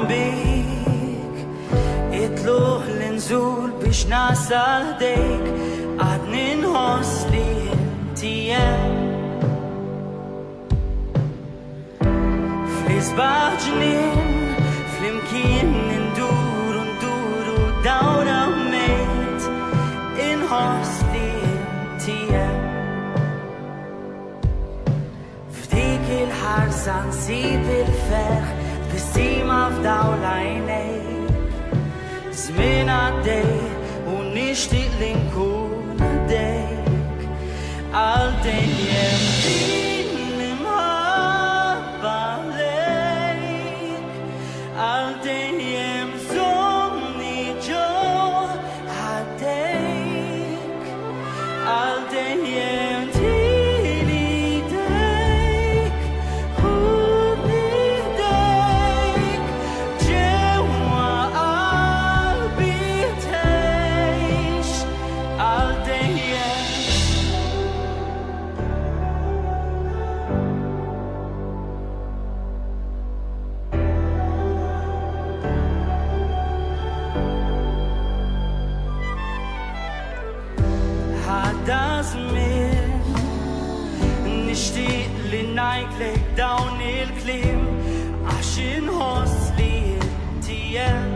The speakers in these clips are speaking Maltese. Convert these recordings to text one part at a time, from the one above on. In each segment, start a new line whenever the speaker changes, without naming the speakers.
bik itluħ l-nżul biex nasal dejk għadni nħoss li inti hemm fl-isbaħ ġnien fl-imkien nduru dawra mejt inħoss li inti hemm f'dik il-ħarsa nsib il-ferħ b'istima f'daw l-għajnejk żmien għaddej u nixtieq li nkun għaddejk għal dejjem din l-imħabba lejk għal dejjem żommni ġo ħaddejk għal dejjem tili dejk u nidejk ġewwa qalbi tgħix għal dejjem. Ħadda żmien nixtieq li ngħidlek dawn il-kliem għax inħoss li inti hemm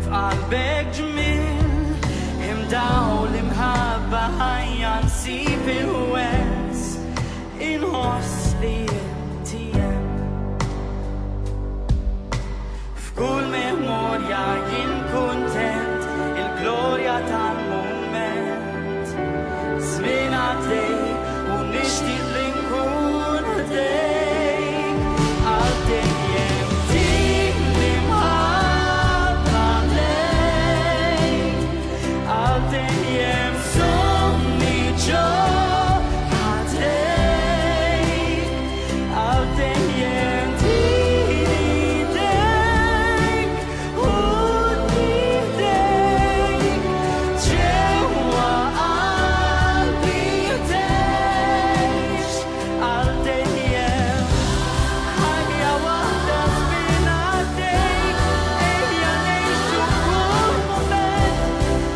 f'qalbek ġmien imdaw l-imħabba ħajja nsib il-wens inħoss li inti hemm f'kull memorja jien kuntent il-glorja tal-moment żmien għaddej u nixtieq li nkun għaddejk għal dejjem din l-imħabba lejk għal dejjem żommni ġo ħaddejk għal dejjem tili dejk u nidejk ġewwa qalbi tgħix għal dejjem ħajja waħda żmien għaddejk ejja ngħixu kull mument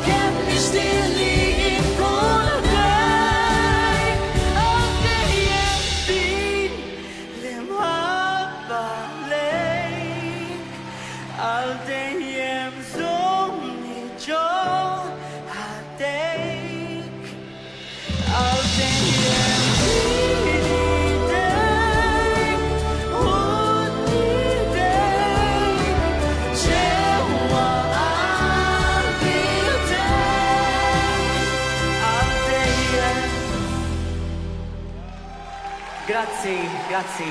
kemm nixtieq li nkun għaddejk għal dejjem din l-imħabba lejk għal dejjem żommni ġo ħaddejk għal dejjem tili dejk u nidejk ġewwa qalbi tgħix għal dejjem. Grazzi, grazzi.